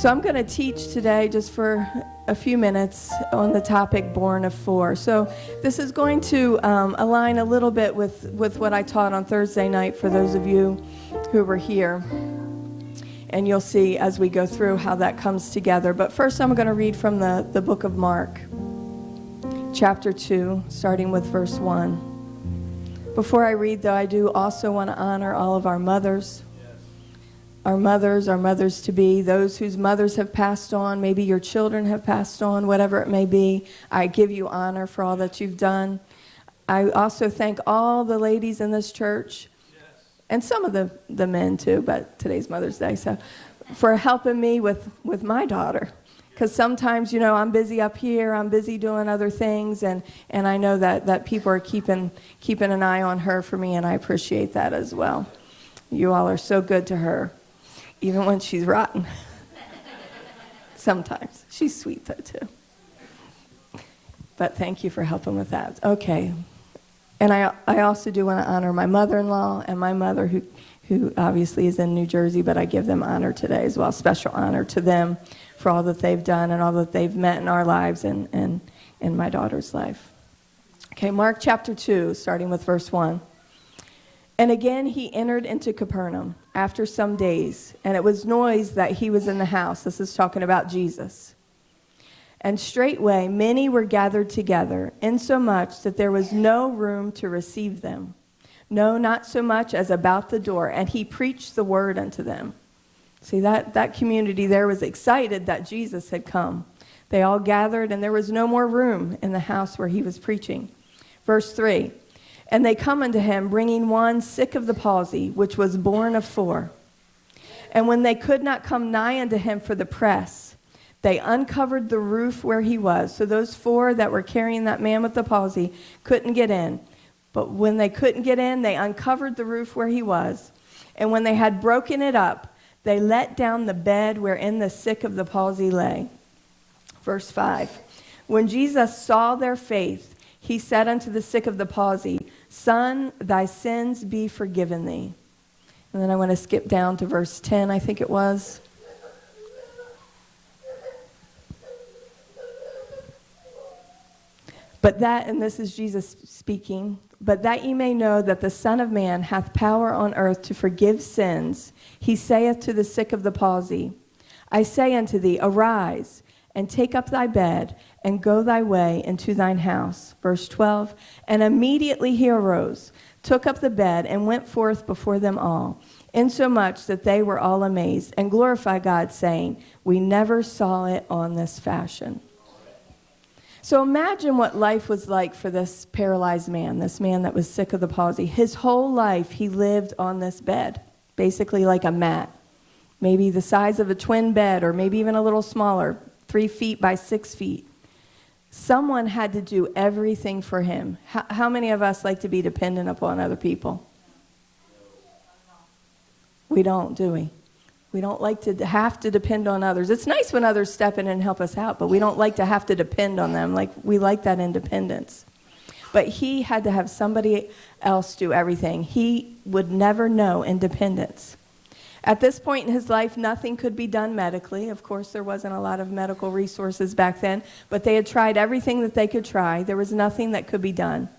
So I'm going to teach today just for a few minutes on the topic born of four. So this is going to align a little bit with what I taught on Thursday night for those of you who were here. And you'll see as we go through how that comes together. But first I'm going to read from the book of Mark, chapter 2, starting with verse 1. Before I read, though, I do also want to honor all of our mothers. Our mothers to be, those whose mothers have passed on, maybe your children have passed on, whatever it may be. I give you honor for all that you've done. I also thank all the ladies in this church, and some of the men too, but today's Mother's Day, so for helping me with my daughter. Because sometimes, I'm busy up here, I'm busy doing other things, and I know that people are keeping an eye on her for me, and I appreciate that as well. You all are so good to her. Even when she's rotten. Sometimes. She's sweet, though, too. But thank you for helping with that. Okay. And I also do want to honor my mother-in-law and my mother, who obviously is in New Jersey, but I give them honor today as well. Special honor to them for all that they've done and all that they've met in our lives and in my daughter's life. Okay, Mark chapter 2, starting with verse 1. And again he entered into Capernaum after some days, and it was noised that he was in the house. This is talking about Jesus. And straightway many were gathered together, insomuch that there was no room to receive them. No, not so much as about the door. And he preached the word unto them. See, that community there was excited that Jesus had come. They all gathered, and there was no more room in the house where he was preaching. Verse 3. And they come unto him, bringing one sick of the palsy, which was born of four. And when they could not come nigh unto him for the press, they uncovered the roof where he was. So those four that were carrying that man with the palsy couldn't get in. But when they couldn't get in, they uncovered the roof where he was. And when they had broken it up, they let down the bed wherein the sick of the palsy lay. Verse 5. When Jesus saw their faith, he said unto the sick of the palsy, Son, thy sins be forgiven thee. And then I want to skip down to verse 10, I think it was. But that, and this is Jesus speaking, but that ye may know that the Son of Man hath power on earth to forgive sins, he saith to the sick of the palsy, I say unto thee, arise, and take up thy bed, and go thy way into thine house. Verse 12, and immediately he arose, took up the bed, and went forth before them all, insomuch that they were all amazed, and glorified God, saying, we never saw it on this fashion. So imagine what life was like for this paralyzed man, this man that was sick of the palsy. His whole life he lived on this bed, basically like a mat, maybe the size of a twin bed, or maybe even a little smaller, 3 feet by 6 feet. Someone had to do everything for him. How many of us like to be dependent upon other people? We don't, do we? We don't like to have to depend on others. It's nice when others step in and help us out, but we don't like to have to depend on them. Like, we like that independence. But he had to have somebody else do everything. He would never know independence. At this point in his life, nothing could be done medically. Of course, there wasn't a lot of medical resources back then, but they had tried everything that they could try. There was nothing that could be done.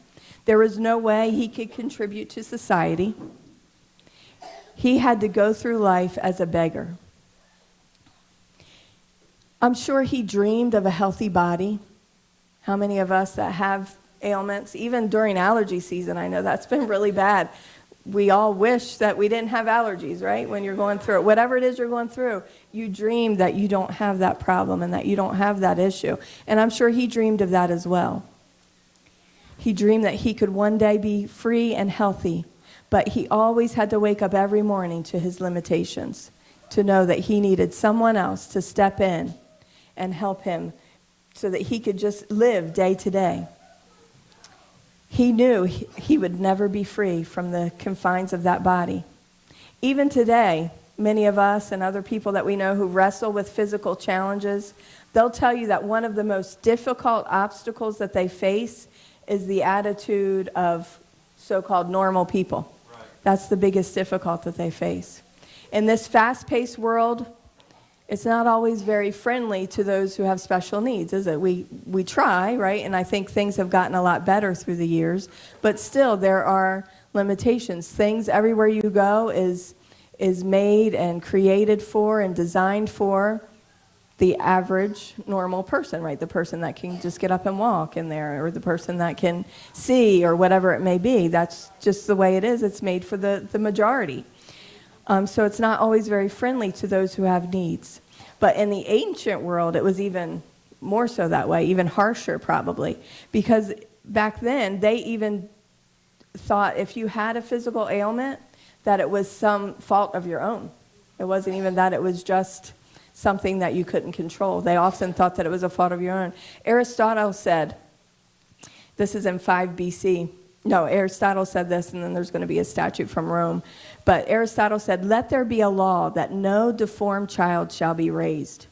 There was no way he could contribute to society. He had to go through life as a beggar. I'm sure he dreamed of a healthy body. How many of us that have ailments, even during allergy season, I know that's been really bad. We all wish that we didn't have allergies, right? When you're going through it, whatever it is you're going through, you dream that you don't have that problem and that you don't have that issue. And I'm sure he dreamed of that as well. He dreamed that he could one day be free and healthy, but he always had to wake up every morning to his limitations, to know that he needed someone else to step in and help him so that he could just live day to day. He knew he would never be free from the confines of that body. Even today, many of us and other people that we know who wrestle with physical challenges, they'll tell you that one of the most difficult obstacles that they face is the attitude of so-called normal people. Right. That's the biggest difficulty that they face. In this fast-paced world, It's not always very friendly to those who have special needs, is it? We try, right? And I think things have gotten a lot better through the years, but still there are limitations. Things everywhere you go is made and created for and designed for the average normal person, right? The person that can just get up and walk in there, or the person that can see, or whatever it may be. That's just the way it is. It's made for the majority. So it's not always very friendly to those who have needs. But in the ancient world, it was even more so that way, even harsher probably. Because back then, they even thought if you had a physical ailment, that it was some fault of your own. It wasn't even that, it was just something that you couldn't control. They often thought that it was a fault of your own. Aristotle said, this is in 5 BC. No, Aristotle said this, and then there's going to be a statute from Rome. But Aristotle said, let there be a law that no deformed child shall be raised.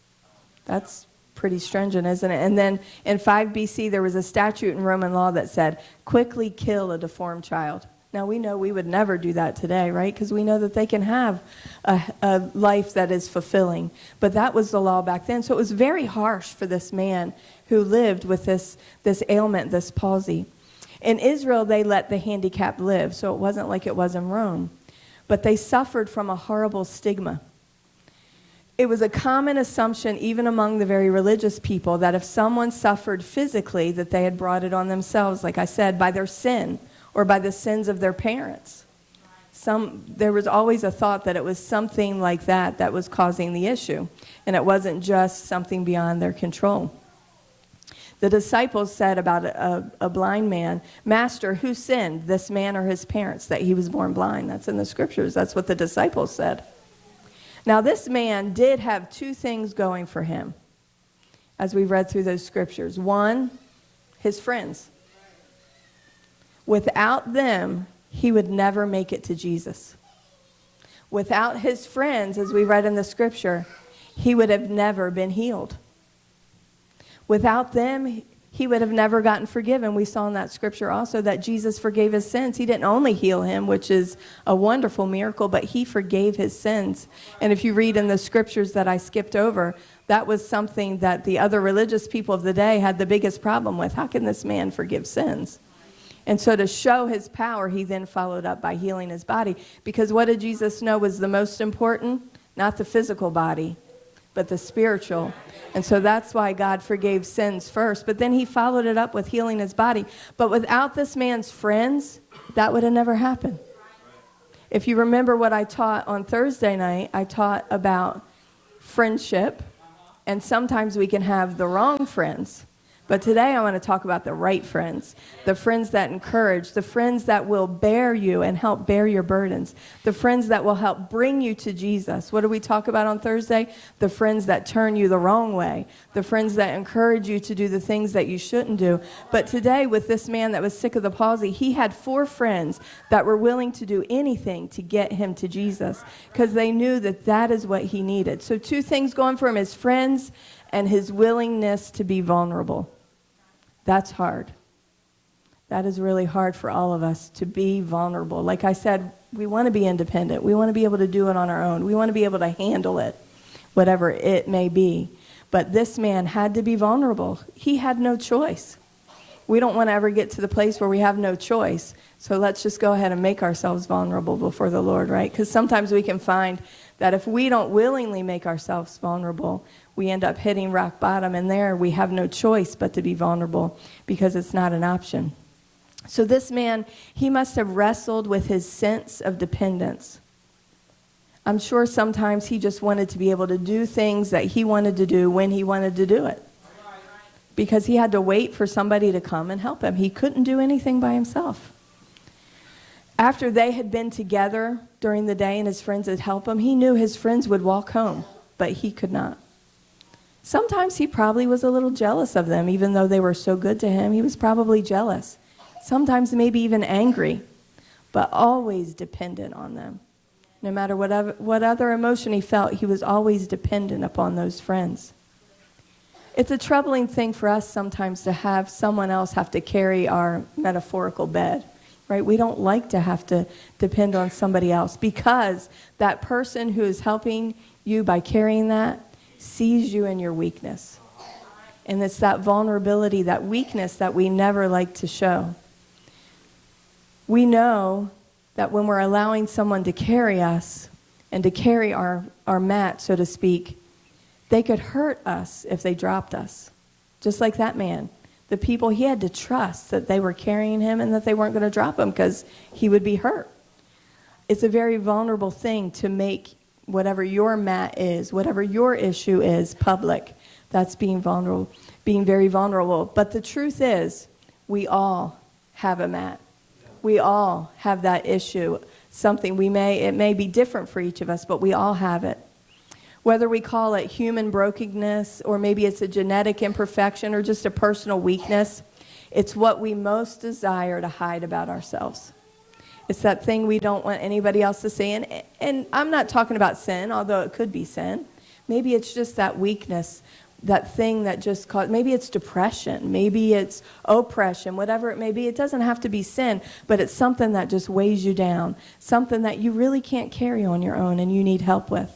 That's pretty stringent, isn't it? And then in 5 BC, there was a statute in Roman law that said, quickly kill a deformed child. Now, we know we would never do that today, right? Because we know that they can have a life that is fulfilling. But that was the law back then. So it was very harsh for this man who lived with this ailment, this palsy. In Israel, they let the handicapped live, so it wasn't like it was in Rome. But they suffered from a horrible stigma. It was a common assumption, even among the very religious people, that if someone suffered physically, that they had brought it on themselves, like I said, by their sin or by the sins of their parents. There was always a thought that it was something like that was causing the issue, and it wasn't just something beyond their control. The disciples said about a blind man, Master, who sinned, this man or his parents, that he was born blind? That's in the scriptures. That's what the disciples said. Now, this man did have 2 things going for him, as we read through those scriptures. One, his friends. Without them, he would never make it to Jesus. Without his friends, as we read in the scripture, he would have never been healed. Without them, he would have never gotten forgiven. We saw in that scripture also that Jesus forgave his sins. He didn't only heal him, which is a wonderful miracle, but he forgave his sins. And if you read in the scriptures that I skipped over, that was something that the other religious people of the day had the biggest problem with. How can this man forgive sins? And so to show his power, he then followed up by healing his body. Because what did Jesus know was the most important? Not the physical body, but the spiritual. And so that's why God forgave sins first. But then he followed it up with healing his body. But without this man's friends, that would have never happened. If you remember what I taught on Thursday night, I taught about friendship. And sometimes we can have the wrong friends. But today I want to talk about the right friends, the friends that encourage, the friends that will bear you and help bear your burdens, the friends that will help bring you to Jesus. What did we talk about on Thursday? The friends that turn you the wrong way, the friends that encourage you to do the things that you shouldn't do. But today, with this man that was sick of the palsy, he had 4 friends that were willing to do anything to get him to Jesus because they knew that that is what he needed. So 2 things going for him, his friends and his willingness to be vulnerable. That's hard. That is really hard for all of us, to be vulnerable. Like I said, we want to be independent. We want to be able to do it on our own. We want to be able to handle it, whatever it may be. But this man had to be vulnerable. He had no choice. We don't want to ever get to the place where we have no choice. So let's just go ahead and make ourselves vulnerable before the Lord, right? Because sometimes we can find that if we don't willingly make ourselves vulnerable, we end up hitting rock bottom, and there we have no choice but to be vulnerable because it's not an option. So this man, he must have wrestled with his sense of dependence. I'm sure sometimes he just wanted to be able to do things that he wanted to do when he wanted to do it, because he had to wait for somebody to come and help him. He couldn't do anything by himself. After they had been together during the day and his friends had helped him, he knew his friends would walk home, but he could not. Sometimes he probably was a little jealous of them, even though they were so good to him. He was probably jealous. Sometimes maybe even angry, but always dependent on them. No matter what other emotion he felt, he was always dependent upon those friends. It's a troubling thing for us sometimes to have someone else have to carry our metaphorical bed, right? We don't like to have to depend on somebody else, because that person who is helping you by carrying that sees you in your weakness. And it's that vulnerability, that weakness that we never like to show. We know that when we're allowing someone to carry us and to carry our mat, so to speak, they could hurt us if they dropped us. Just like that man. The people, he had to trust that they were carrying him and that they weren't going to drop him because he would be hurt. It's a very vulnerable thing to make whatever your mat is, whatever your issue is, public. That's being vulnerable, being very vulnerable. But the truth is, we all have a mat. We all have that issue. It may be different for each of us, but we all have it. Whether we call it human brokenness, or maybe it's a genetic imperfection, or just a personal weakness, it's what we most desire to hide about ourselves. It's that thing we don't want anybody else to see. And I'm not talking about sin, although it could be sin. Maybe it's just that weakness, that thing that just caused, maybe it's depression, maybe it's oppression, whatever it may be. It doesn't have to be sin, but it's something that just weighs you down, something that you really can't carry on your own and you need help with.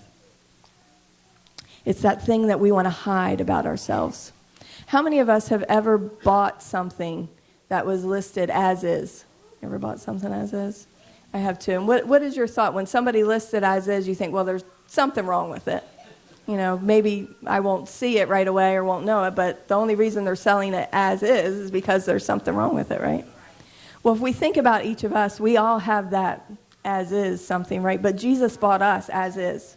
It's that thing that we want to hide about ourselves. How many of us have ever bought something that was listed as is? You ever bought something as is? I have too. And what is your thought? When somebody lists it as is, you think, well, there's something wrong with it. You know, maybe I won't see it right away or won't know it, but the only reason they're selling it as is because there's something wrong with it, right? Well, if we think about each of us, we all have that as is something, right? But Jesus bought us as is.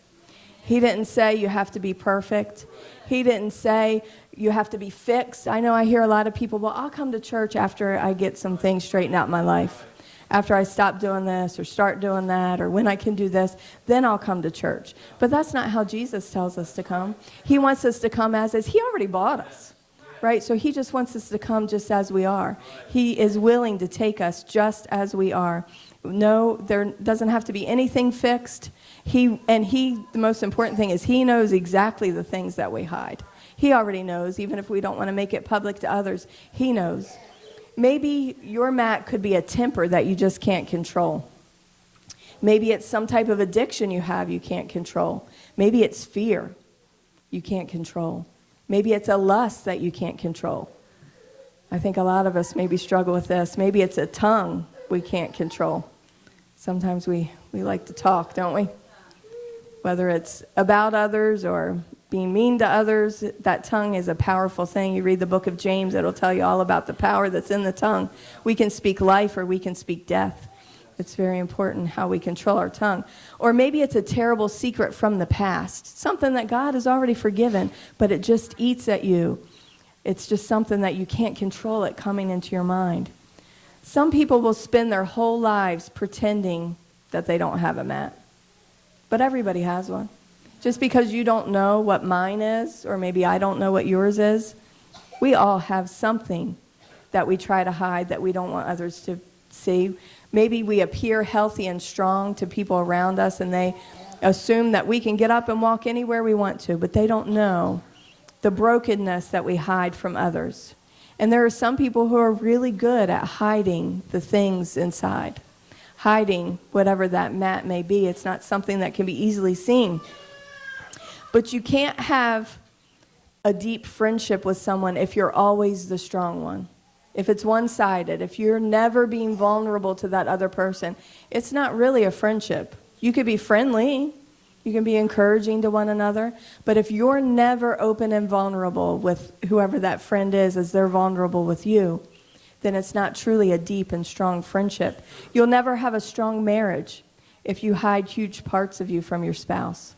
He didn't say you have to be perfect. He didn't say you have to be fixed. I know I hear a lot of people, well, I'll come to church after I get some things straightened out in my life. After I stop doing this or start doing that or when I can do this, then I'll come to church. But that's not how Jesus tells us to come. He wants us to come as is. He already bought us, right? So he just wants us to come just as we are. He is willing to take us just as we are. No, there doesn't have to be anything fixed. The most important thing is he knows exactly the things that we hide. He already knows, even if we don't want to make it public to others. He knows. Maybe your mat could be a temper that you just can't control. Maybe it's some type of addiction you have you can't control. Maybe it's fear you can't control. Maybe it's a lust that you can't control. I think a lot of us maybe struggle with this. Maybe it's a tongue we can't control. Sometimes we like to talk, don't we? Whether it's about others or being mean to others, that tongue is a powerful thing. You read the book of James, it'll tell you all about the power that's in the tongue. We can speak life or we can speak death. It's very important how we control our tongue. Or maybe it's a terrible secret from the past, something that God has already forgiven, but it just eats at you. It's just something that you can't control it coming into your mind. Some people will spend their whole lives pretending that they don't have a mat. But everybody has one. Just because you don't know what mine is, or maybe I don't know what yours is, we all have something that we try to hide that we don't want others to see. Maybe we appear healthy and strong to people around us, and they assume that we can get up and walk anywhere we want to, but they don't know the brokenness that we hide from others. And there are some people who are really good at hiding the things inside, hiding whatever that mat may be. It's not something that can be easily seen. But you can't have a deep friendship with someone if you're always the strong one. If it's one-sided, if you're never being vulnerable to that other person, it's not really a friendship. You could be friendly. You can be encouraging to one another. But if you're never open and vulnerable with whoever that friend is as they're vulnerable with you, then it's not truly a deep and strong friendship. You'll never have a strong marriage if you hide huge parts of you from your spouse.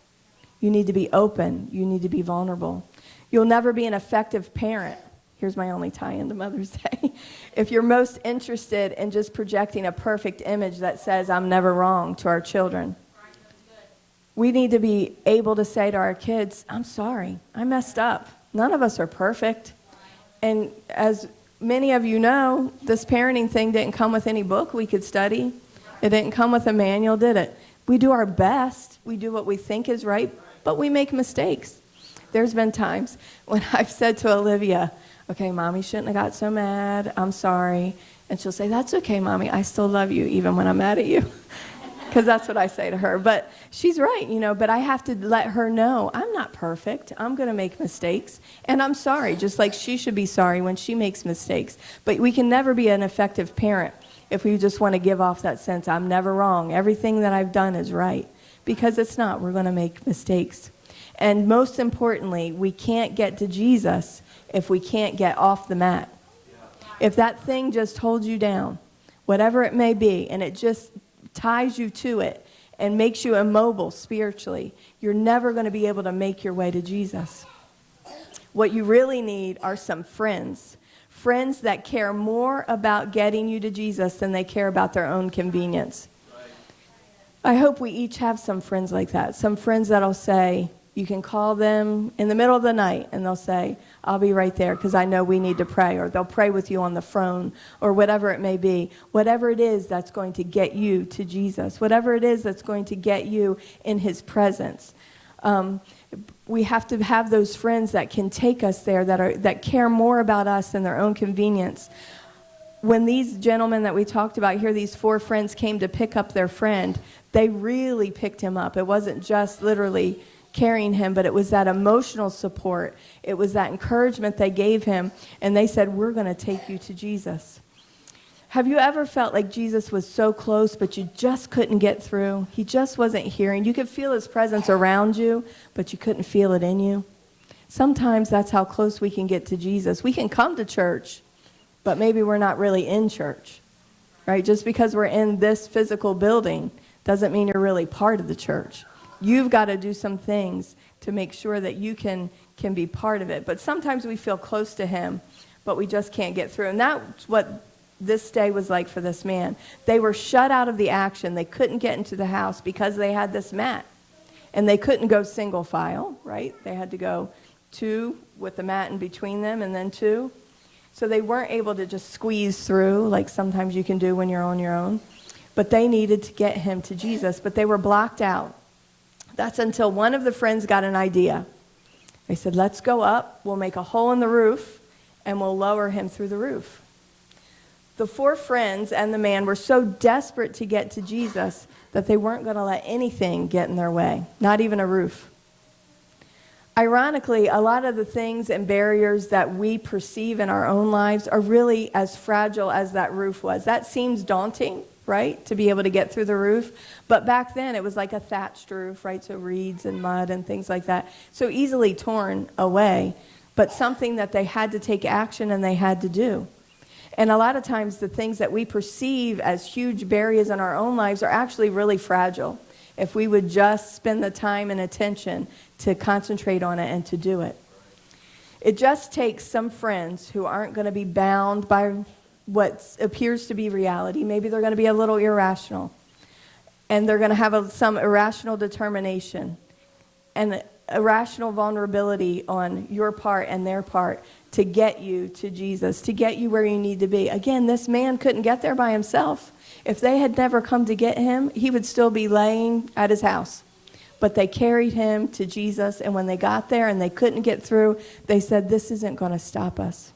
You need to be open. You need to be vulnerable. You'll never be an effective parent. Here's my only tie into Mother's Day. If you're most interested in just projecting a perfect image that says, I'm never wrong to our children. We need to be able to say to our kids, I'm sorry, I messed up. None of us are perfect. And as many of you know, this parenting thing didn't come with any book we could study. It didn't come with a manual, did it? We do our best. We do what we think is right, but we make mistakes. There's been times when I've said to Olivia, okay, Mommy shouldn't have got so mad. I'm sorry. And she'll say, that's okay, Mommy. I still love you even when I'm mad at you. because that's what I say to her. But she's right, but I have to let her know I'm not perfect. I'm going to make mistakes, and I'm sorry, just like she should be sorry when she makes mistakes. But we can never be an effective parent if we just want to give off that sense, I'm never wrong. Everything that I've done is right, because it's not. We're going to make mistakes. And most importantly, we can't get to Jesus if we can't get off the mat. If that thing just holds you down, whatever it may be, and it just ties you to it and makes you immobile spiritually, you're never going to be able to make your way to Jesus. What you really need are some friends. Friends that care more about getting you to Jesus than they care about their own convenience. I hope we each have some friends like that. Some friends that'll say, you can call them in the middle of the night, and they'll say, I'll be right there because I know we need to pray. Or they'll pray with you on the phone, or whatever it may be. Whatever it is that's going to get you to Jesus. Whatever it is that's going to get you in his presence. We have to have those friends that can take us there, that care more about us than their own convenience. When these gentlemen that we talked about here, these 4 friends came to pick up their friend, they really picked him up. It wasn't just literally carrying him, but it was that emotional support. It was that encouragement they gave him, and they said, we're going to take you to Jesus. Have you ever felt like Jesus was so close, but you just couldn't get through? He just wasn't hearing. You could feel his presence around you, but you couldn't feel it in you. Sometimes that's how close we can get to Jesus. We can come to church, but maybe we're not really in church, right? Just because we're in this physical building doesn't mean you're really part of the church. You've got to do some things to make sure that you can be part of it. But sometimes we feel close to him, but we just can't get through. And that's what this day was like for this man. They were shut out of the action. They couldn't get into the house because they had this mat. And they couldn't go single file, right? They had to go 2 with the mat in between them, and then 2. So they weren't able to just squeeze through like sometimes you can do when you're on your own. But they needed to get him to Jesus, but they were blocked out. That's until one of the friends got an idea. They said, let's go up, we'll make a hole in the roof, and we'll lower him through the roof. The 4 friends and the man were so desperate to get to Jesus that they weren't going to let anything get in their way, not even a roof. Ironically, a lot of the things and barriers that we perceive in our own lives are really as fragile as that roof was. That seems daunting, right, to be able to get through the roof. But back then, it was like a thatched roof, right, so reeds and mud and things like that. So easily torn away, but something that they had to take action and they had to do. And a lot of times, the things that we perceive as huge barriers in our own lives are actually really fragile if we would just spend the time and attention to concentrate on it and to do it. It just takes some friends who aren't going to be bound by what appears to be reality. Maybe they're going to be a little irrational. And they're going to have some irrational determination and irrational vulnerability on your part and their part to get you to Jesus, to get you where you need to be. Again, this man couldn't get there by himself. If they had never come to get him, he would still be laying at his house. But they carried him to Jesus, and when they got there and they couldn't get through, they said, this isn't going to stop us.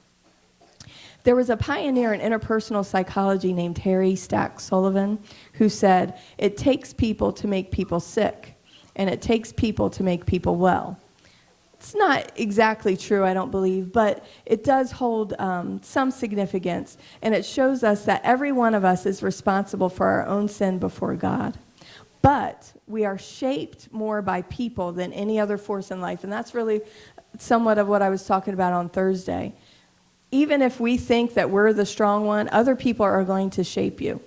There was a pioneer in interpersonal psychology named Harry Stack Sullivan who said, it takes people to make people sick, and it takes people to make people well. It's not exactly true, I don't believe, but it does hold some significance, and it shows us that every one of us is responsible for our own sin before God. But we are shaped more by people than any other force in life, and that's really somewhat of what I was talking about on Thursday. Even if we think that we're the strong one, other people are going to shape you.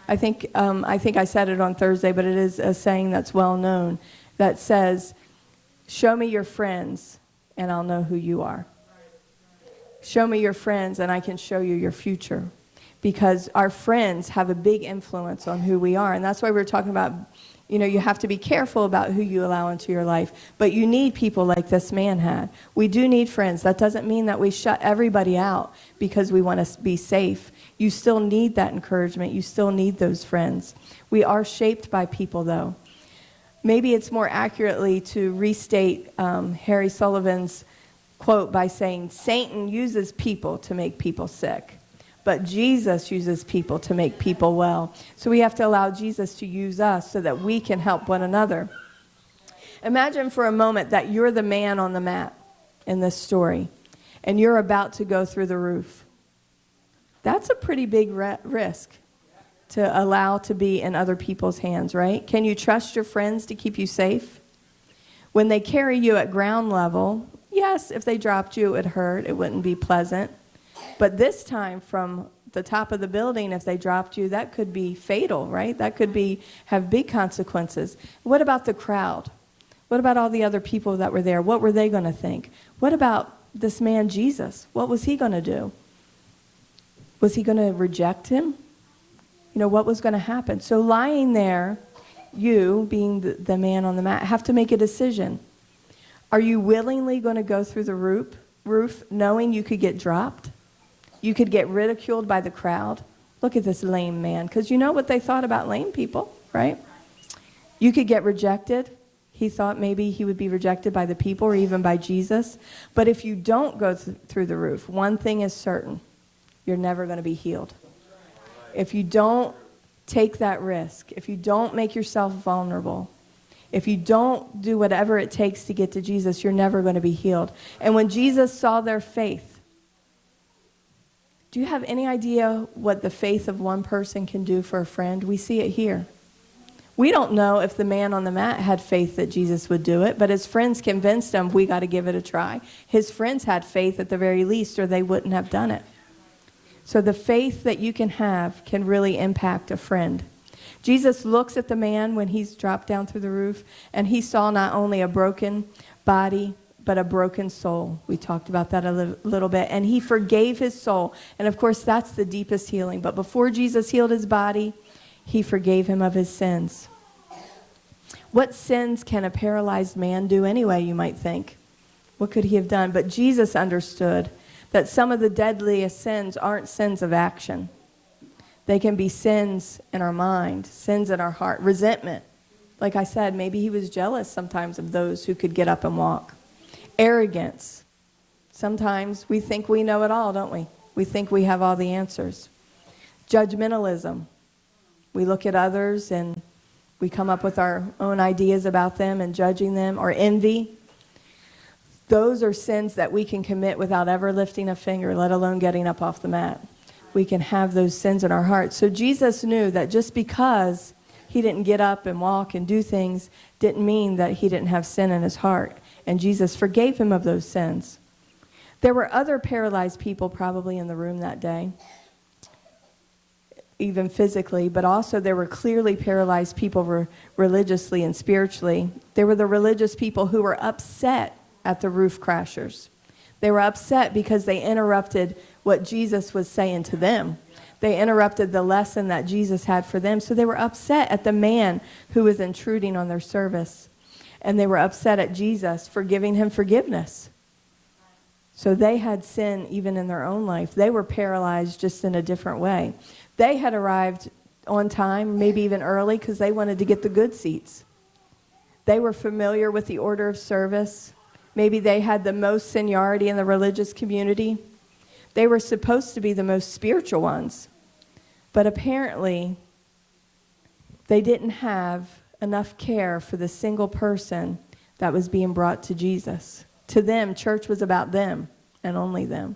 I think I said it on Thursday, but it is a saying that's well known that says, show me your friends and I'll know who you are. Show me your friends and I can show you your future. Because our friends have a big influence on who we are. And that's why we're talking about, you have to be careful about who you allow into your life. But you need people like this man had. We do need friends. That doesn't mean that we shut everybody out because we want to be safe. You still need that encouragement. You still need those friends. We are shaped by people, though. Maybe it's more accurately to restate Harry Sullivan's quote by saying, Satan uses people to make people sick, But Jesus uses people to make people well. So we have to allow Jesus to use us so that we can help one another. Imagine for a moment that you're the man on the mat in this story, and you're about to go through the roof. That's a pretty big risk to allow to be in other people's hands, right? Can you trust your friends to keep you safe? When they carry you at ground level, yes, if they dropped you, it would hurt. It wouldn't be pleasant. But this time, from the top of the building, if they dropped you, that could be fatal, right? That could have big consequences. What about the crowd? What about all the other people that were there? What were they going to think? What about this man, Jesus? What was he going to do? Was he going to reject him? What was going to happen? So lying there, you, being the man on the mat, have to make a decision. Are you willingly going to go through the roof knowing you could get dropped? You could get ridiculed by the crowd. Look at this lame man. Because you know what they thought about lame people, right? You could get rejected. He thought maybe he would be rejected by the people or even by Jesus. But if you don't go through the roof, one thing is certain. You're never going to be healed. If you don't take that risk, if you don't make yourself vulnerable, if you don't do whatever it takes to get to Jesus, you're never going to be healed. And when Jesus saw their faith, do you have any idea what the faith of one person can do for a friend? We see it here. We don't know if the man on the mat had faith that Jesus would do it, but his friends convinced him, we got to give it a try. His friends had faith at the very least, or they wouldn't have done it. So the faith that you can have can really impact a friend. Jesus looks at the man when he's dropped down through the roof, and he saw not only a broken body, but a broken soul. We talked about that a little bit. And he forgave his soul. And of course, that's the deepest healing. But before Jesus healed his body, he forgave him of his sins. What sins can a paralyzed man do anyway, you might think? What could he have done? But Jesus understood that some of the deadliest sins aren't sins of action. They can be sins in our mind, sins in our heart, resentment. Like I said, maybe he was jealous sometimes of those who could get up and walk. Arrogance. Sometimes we think we know it all, don't we? We think we have all the answers. Judgmentalism. We look at others and we come up with our own ideas about them and judging them. Or envy. Those are sins that we can commit without ever lifting a finger, let alone getting up off the mat. We can have those sins in our hearts. So Jesus knew that just because he didn't get up and walk and do things didn't mean that he didn't have sin in his heart. And Jesus forgave him of those sins. There were other paralyzed people probably in the room that day, even physically, but also there were clearly paralyzed people religiously and spiritually. There were the religious people who were upset at the roof crashers. They were upset because they interrupted what Jesus was saying to them. They interrupted the lesson that Jesus had for them. So they were upset at the man who was intruding on their service. And they were upset at Jesus for giving him forgiveness. So they had sin even in their own life. They were paralyzed just in a different way. They had arrived on time, maybe even early, because they wanted to get the good seats. They were familiar with the order of service. Maybe they had the most seniority in the religious community. They were supposed to be the most spiritual ones. But apparently, they didn't have enough care for the single person that was being brought to Jesus. To them, church was about them and only them.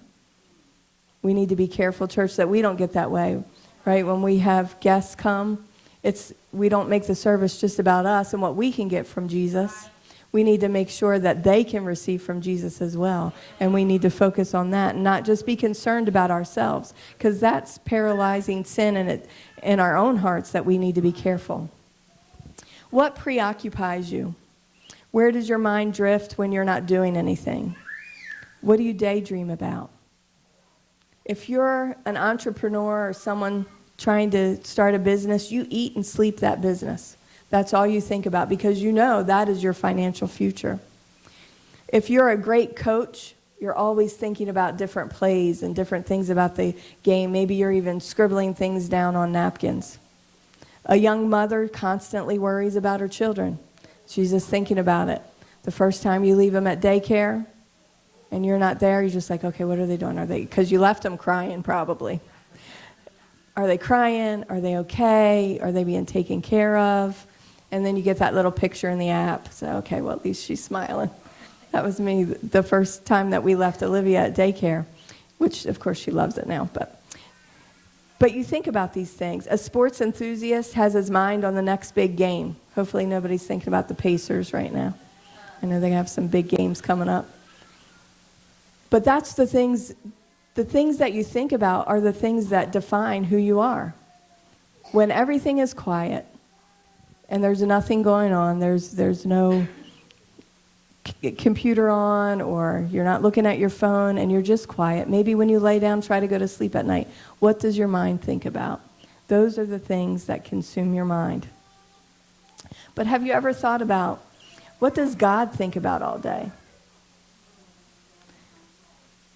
We need to be careful, church, that we don't get that way, right? When we have guests come, we don't make the service just about us and what we can get from Jesus. We need to make sure that they can receive from Jesus as well. And we need to focus on that and not just be concerned about ourselves, because that's paralyzing sin in our own hearts that we need to be careful. What preoccupies you? Where does your mind drift when you're not doing anything? What do you daydream about? If you're an entrepreneur or someone trying to start a business, you eat and sleep that business. That's all you think about because you know that is your financial future. If you're a great coach, you're always thinking about different plays and different things about the game. Maybe you're even scribbling things down on napkins. A young mother constantly worries about her children. She's just thinking about it. The first time you leave them at daycare and you're not there, you're just like, okay, what are they doing? Because you left them crying probably. Are they crying? Are they okay? Are they being taken care of? And then you get that little picture in the app. So, okay, well, at least she's smiling. That was me the first time that we left Olivia at daycare, which, of course, she loves it now. But you think about these things. A sports enthusiast has his mind on the next big game. Hopefully nobody's thinking about the Pacers right now. I know they have some big games coming up. But that's the things that you think about are the things that define who you are. When everything is quiet and there's nothing going on, there's no computer on, or you're not looking at your phone and you're just quiet. Maybe when you lay down, try to go to sleep at night. What does your mind think about? Those are the things that consume your mind. But have you ever thought about, what does God think about all day?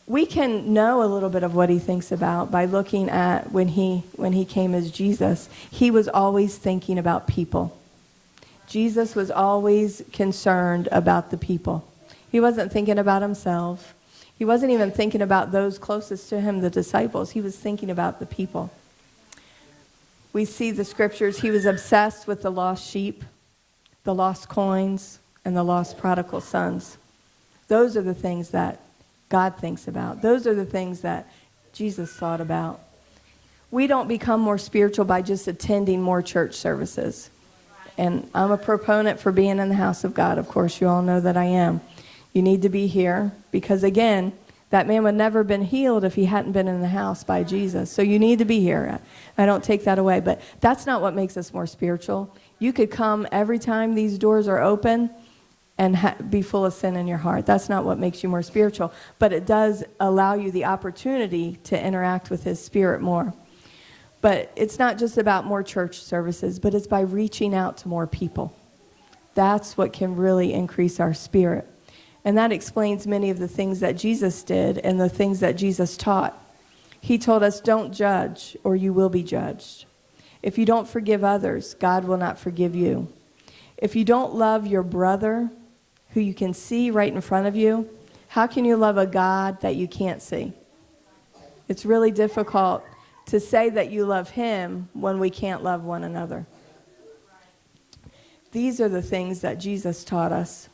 We can know a little bit of what he thinks about by looking at when he came as Jesus. He was always thinking about people. Jesus was always concerned about the people. He wasn't thinking about himself. He wasn't even thinking about those closest to him, the disciples. He was thinking about the people. We see the scriptures. He was obsessed with the lost sheep, the lost coins, and the lost prodigal sons. Those are the things that God thinks about. Those are the things that Jesus thought about. We don't become more spiritual by just attending more church services. And I'm a proponent for being in the house of God. Of course, you all know that I am. You need to be here because, again, that man would never have been healed if he hadn't been in the house by Jesus. So you need to be here. I don't take that away. But that's not what makes us more spiritual. You could come every time these doors are open and be full of sin in your heart. That's not what makes you more spiritual. But it does allow you the opportunity to interact with his Spirit more. But it's not just about more church services, but it's by reaching out to more people. That's what can really increase our spirit. And that explains many of the things that Jesus did and the things that Jesus taught. He told us, don't judge or you will be judged. If you don't forgive others, God will not forgive you. If you don't love your brother, who you can see right in front of you, how can you love a God that you can't see? It's really difficult to say that you love him when we can't love one another. These are the things that Jesus taught us.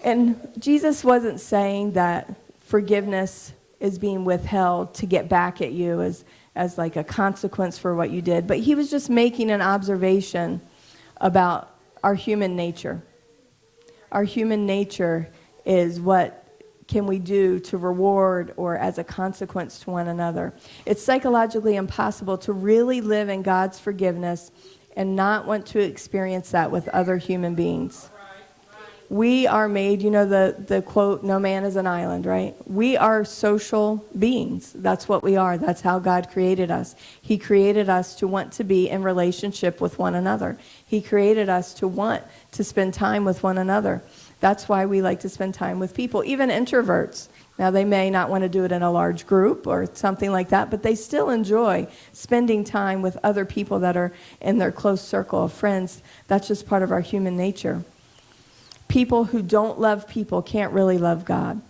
And Jesus wasn't saying that forgiveness is being withheld to get back at you as like a consequence for what you did. But he was just making an observation about our human nature. Our human nature is what can we do to reward or as a consequence to one another. It's psychologically impossible to really live in God's forgiveness and not want to experience that with other human beings. We are made, you know the quote, no man is an island, right? We are social beings. That's what we are. That's how God created us. He created us to want to be in relationship with one another. He created us to want to spend time with one another. That's why we like to spend time with people, even introverts. Now, they may not want to do it in a large group or something like that, but they still enjoy spending time with other people that are in their close circle of friends. That's just part of our human nature. People who don't love people can't really love God.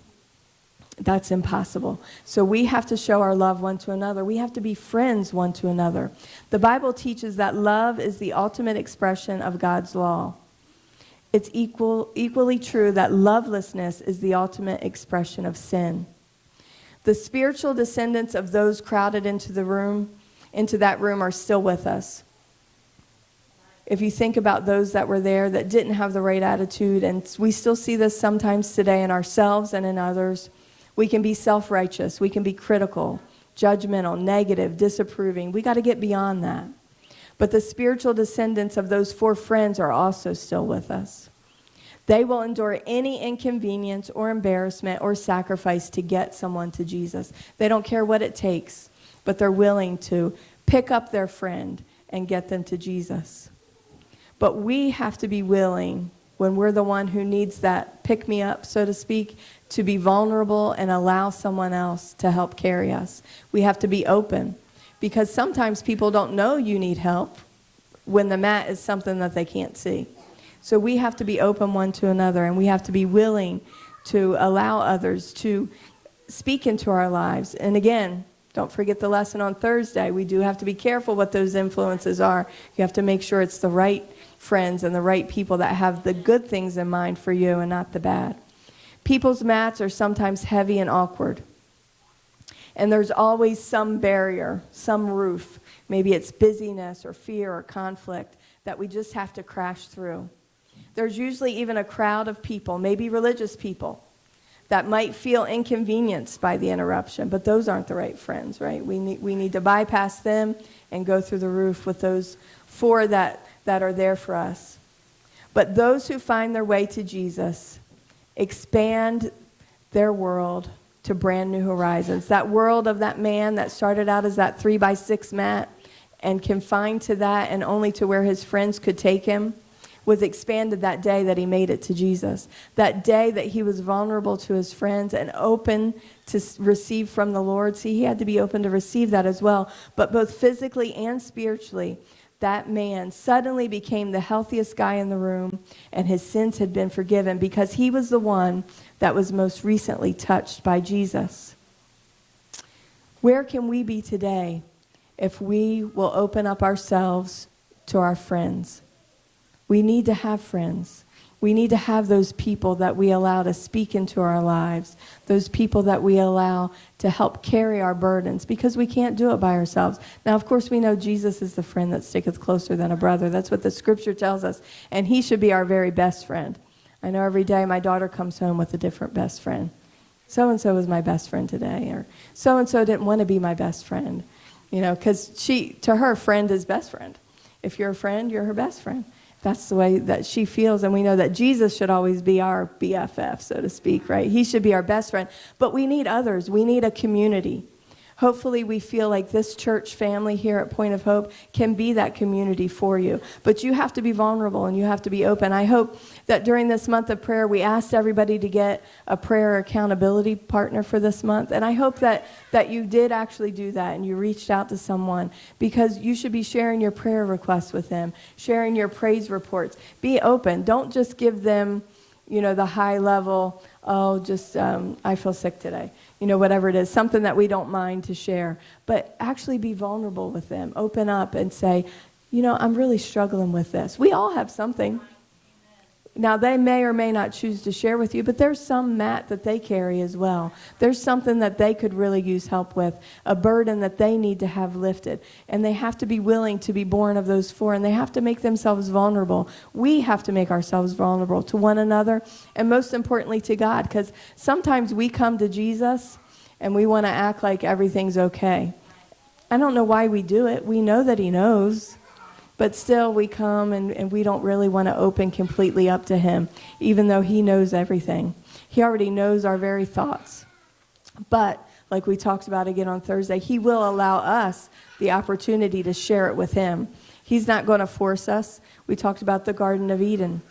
That's impossible. So we have to show our love one to another. We have to be friends one to another. The Bible teaches that love is the ultimate expression of God's law. It's equally true that lovelessness is the ultimate expression of sin. The spiritual descendants of those crowded into that room are still with us. If you think about those that were there that didn't have the right attitude, and we still see this sometimes today in ourselves and in others, we can be self-righteous, we can be critical, judgmental, negative, disapproving. We got to get beyond that. But the spiritual descendants of those 4 friends are also still with us. They will endure any inconvenience or embarrassment or sacrifice to get someone to Jesus. They don't care what it takes, but they're willing to pick up their friend and get them to Jesus. But we have to be willing, when we're the one who needs that pick-me-up, so to speak, to be vulnerable and allow someone else to help carry us. We have to be open. Because sometimes people don't know you need help when the mat is something that they can't see. So we have to be open one to another, and we have to be willing to allow others to speak into our lives. And again, Don't forget the lesson on Thursday. We do have to be careful what those influences are. You have to make sure it's the right friends and the right people that have the good things in mind for you and not the bad. People's mats are sometimes heavy and awkward. And there's always some barrier, some roof. Maybe it's busyness or fear or conflict that we just have to crash through. There's usually even a crowd of people, maybe religious people, that might feel inconvenienced by the interruption, but those aren't the right friends, right? We need to bypass them and go through the roof with those four that are there for us. But those who find their way to Jesus expand their world to brand new horizons. That world of that man that started out as that 3x6 mat and confined to that and only to where his friends could take him was expanded that day that he made it to Jesus. That day that he was vulnerable to his friends and open to receive from the Lord. See, he had to be open to receive that as well. But both physically and spiritually, that man suddenly became the healthiest guy in the room, and his sins had been forgiven because he was the one that was most recently touched by Jesus. Where can we be today if we will open up ourselves to our friends? We need to have friends. We need to have those people that we allow to speak into our lives, those people that we allow to help carry our burdens, because we can't do it by ourselves. Now, of course, we know Jesus is the friend that sticketh closer than a brother. That's what the scripture tells us, and he should be our very best friend. I know every day my daughter comes home with a different best friend. So-and-so was my best friend today, or so-and-so didn't want to be my best friend, because to her, friend is best friend. If you're a friend, you're her best friend. That's the way that she feels, and we know that Jesus should always be our BFF, so to speak, right? He should be our best friend, but we need others. We need a community. Hopefully we feel like this church family here at Point of Hope can be that community for you, but you have to be vulnerable and you have to be open. I hope that during this month of prayer, we asked everybody to get a prayer accountability partner for this month, and I hope that you did actually do that and you reached out to someone, because you should be sharing your prayer requests with them, sharing your praise reports. Be open. Don't just give them, the high level, I feel sick today. Whatever it is, something that we don't mind to share. But actually be vulnerable with them. Open up and say, I'm really struggling with this. We all have something. Now, they may or may not choose to share with you, but there's some mat that they carry as well. There's something that they could really use help with, a burden that they need to have lifted. And they have to be willing to be born of those four, and they have to make themselves vulnerable. We have to make ourselves vulnerable to one another, and most importantly to God, because sometimes we come to Jesus and we want to act like everything's okay. I don't know why we do it. We know that he knows. But still, we come and we don't really want to open completely up to him, even though he knows everything. He already knows our very thoughts. But, like we talked about again on Thursday, he will allow us the opportunity to share it with him. He's not going to force us. We talked about the Garden of Eden.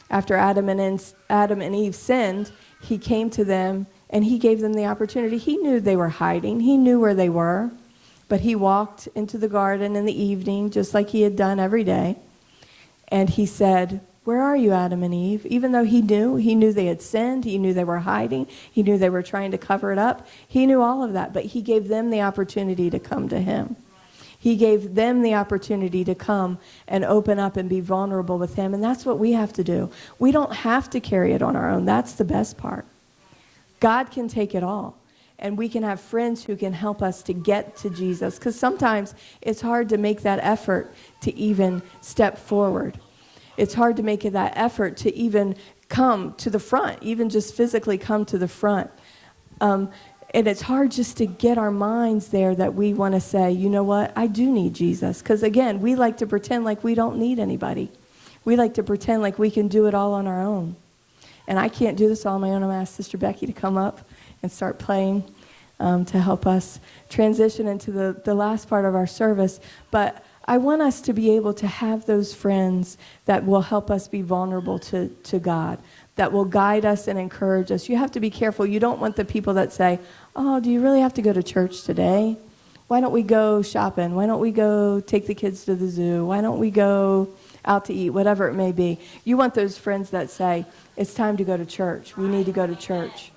After Adam and Eve sinned, he came to them and he gave them the opportunity. He knew they were hiding. He knew where they were. But he walked into the garden in the evening, just like he had done every day. And he said, "Where are you, Adam and Eve?" Even though he knew they had sinned. He knew they were hiding. He knew they were trying to cover it up. He knew all of that. But he gave them the opportunity to come to him. He gave them the opportunity to come and open up and be vulnerable with him. And that's what we have to do. We don't have to carry it on our own. That's the best part. God can take it all. And we can have friends who can help us to get to Jesus. Because sometimes it's hard to make that effort to even step forward. It's hard to make that effort to even come to the front, even just physically come to the front. And it's hard just to get our minds there that we want to say, you know what, I do need Jesus. Because again, we like to pretend like we don't need anybody. We like to pretend like we can do it all on our own. And I can't do this all on my own. I'm going to ask Sister Becky to come up and start playing to help us transition into the last part of our service. But I want us to be able to have those friends that will help us be vulnerable to God, that will guide us and encourage us. You have to be careful. You don't want the people that say, "Oh, do you really have to go to church today? Why don't we go shopping? Why don't we go take the kids to the zoo? Why don't we go out to eat?" Whatever it may be. You want those friends that say, "It's time to go to church. We need to go to church."